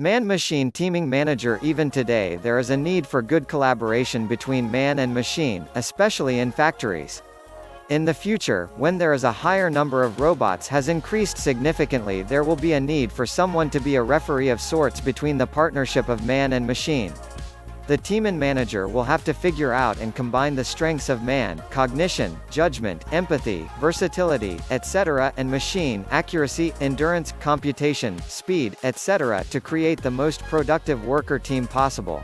Man-machine teaming manager. Even today there is a need for good collaboration between man and machine, especially in factories. In the future, when there is a higher number of robots has increased significantly, there will be a need for someone to be a referee of sorts between the partnership of man and machine. The team and manager will have to figure out and combine the strengths of man, cognition, judgment, empathy, versatility, etc., and machine, accuracy, endurance, computation, speed, etc., to create the most productive worker team possible.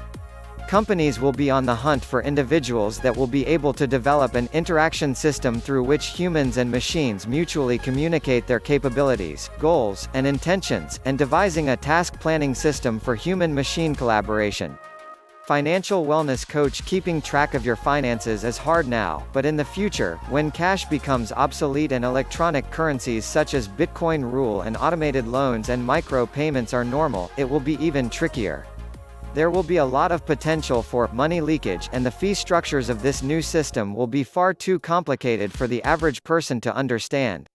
Companies will be on the hunt for individuals that will be able to develop an interaction system through which humans and machines mutually communicate their capabilities, goals, and intentions, and devising a task planning system for human-machine collaboration. Financial wellness coach. Keeping track of your finances is hard now, but in the future, when cash becomes obsolete and electronic currencies such as Bitcoin rule and automated loans and micro-payments are normal, it will be even trickier. There will be a lot of potential for money leakage, and the fee structures of this new system will be far too complicated for the average person to understand.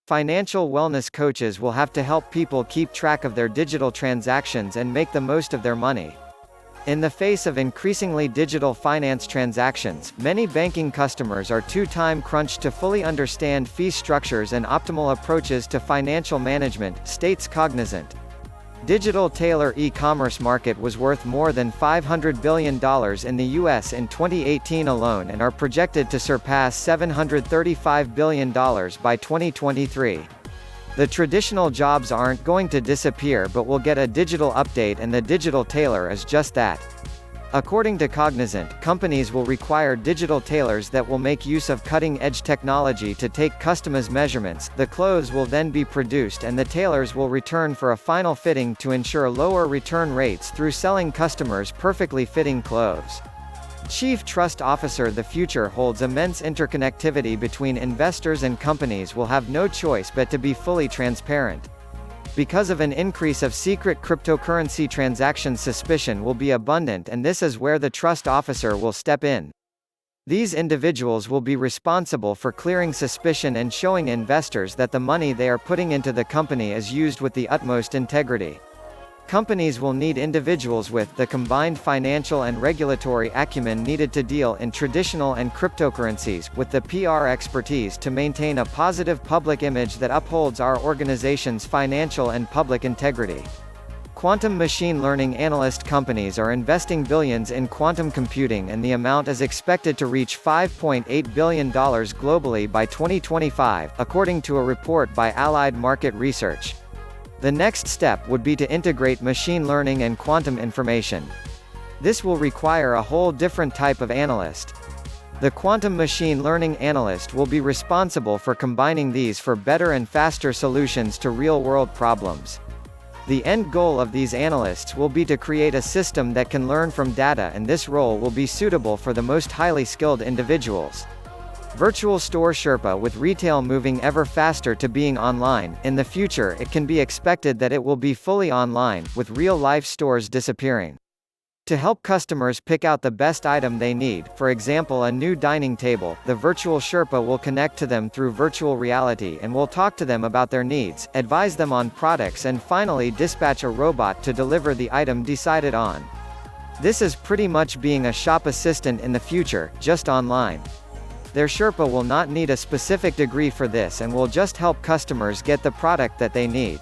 Financial wellness coaches will have to help people keep track of their digital transactions and make the most of their money. In the face of increasingly digital finance transactions, many banking customers are too time crunched to fully understand fee structures and optimal approaches to financial management, states Cognizant. Digital tailor e-commerce market was worth more than $500 billion in the U.S. in 2018 alone and are projected to surpass $735 billion by 2023. The traditional jobs aren't going to disappear but will get a digital update, and the digital tailor is just that. According to Cognizant, companies will require digital tailors that will make use of cutting-edge technology to take customers' measurements. The clothes will then be produced and the tailors will return for a final fitting to ensure lower return rates through selling customers perfectly fitting clothes. Chief Trust Officer. The future holds immense interconnectivity between investors and companies will have no choice but to be fully transparent. Because of an increase of secret cryptocurrency transactions, suspicion will be abundant, and this is where the trust officer will step in. These individuals will be responsible for clearing suspicion and showing investors that the money they are putting into the company is used with the utmost integrity. Companies will need individuals with the combined financial and regulatory acumen needed to deal in traditional and cryptocurrencies, with the PR expertise to maintain a positive public image that upholds our organization's financial and public integrity. Quantum machine learning analyst. Companies are investing billions in quantum computing, and the amount is expected to reach $5.8 billion globally by 2025, according to a report by Allied Market Research. The next step would be to integrate machine learning and quantum information. This will require a whole different type of analyst. The quantum machine learning analyst will be responsible for combining these for better and faster solutions to real-world problems. The end goal of these analysts will be to create a system that can learn from data, and this role will be suitable for the most highly skilled individuals. Virtual store Sherpa. With retail moving ever faster to being online, in the future it can be expected that it will be fully online, with real-life stores disappearing. To help customers pick out the best item they need, for example a new dining table, the virtual Sherpa will connect to them through virtual reality and will talk to them about their needs, advise them on products, and finally dispatch a robot to deliver the item decided on. This is pretty much being a shop assistant in the future, just online. Their Sherpa will not need a specific degree for this and will just help customers get the product that they need.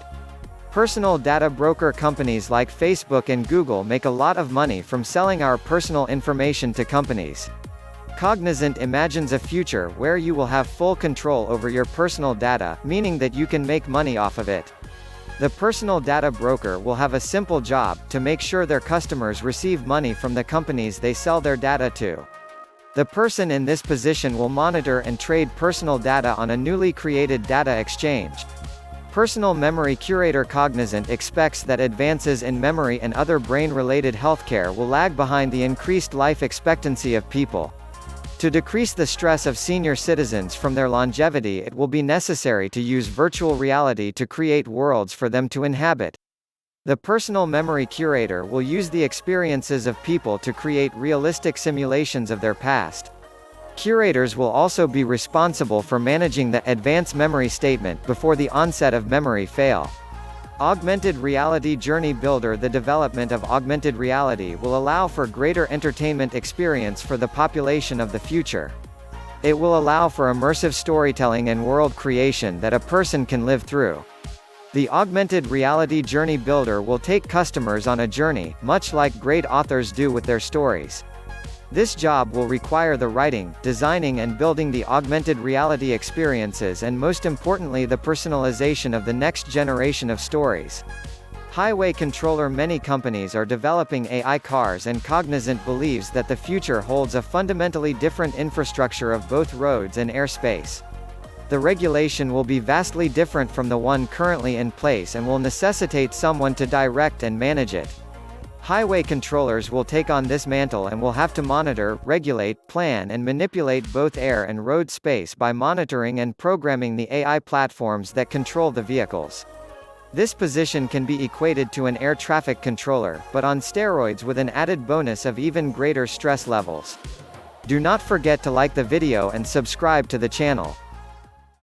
Personal data broker. Companies like Facebook and Google make a lot of money from selling our personal information to companies. Cognizant imagines a future where you will have full control over your personal data, meaning that you can make money off of it. The personal data broker will have a simple job: to make sure their customers receive money from the companies they sell their data to. The person in this position will monitor and trade personal data on a newly created data exchange. Personal memory curator. Cognizant expects that advances in memory and other brain-related healthcare will lag behind the increased life expectancy of people. To decrease the stress of senior citizens from their longevity, it will be necessary to use virtual reality to create worlds for them to inhabit. The personal memory curator will use the experiences of people to create realistic simulations of their past. Curators will also be responsible for managing the advanced memory statement before the onset of memory fail. Augmented Reality Journey Builder. The development of augmented reality will allow for greater entertainment experience for the population of the future. It will allow for immersive storytelling and world creation that a person can live through. The Augmented Reality Journey Builder will take customers on a journey, much like great authors do with their stories. This job will require the writing, designing and building the augmented reality experiences and most importantly the personalization of the next generation of stories. Highway controller. Many companies are developing AI cars and Cognizant believes that the future holds a fundamentally different infrastructure of both roads and airspace. The regulation will be vastly different from the one currently in place and will necessitate someone to direct and manage it. Highway controllers will take on this mantle and will have to monitor, regulate, plan and manipulate both air and road space by monitoring and programming the AI platforms that control the vehicles. This position can be equated to an air traffic controller, but on steroids with an added bonus of even greater stress levels. Do not forget to like the video and subscribe to the channel.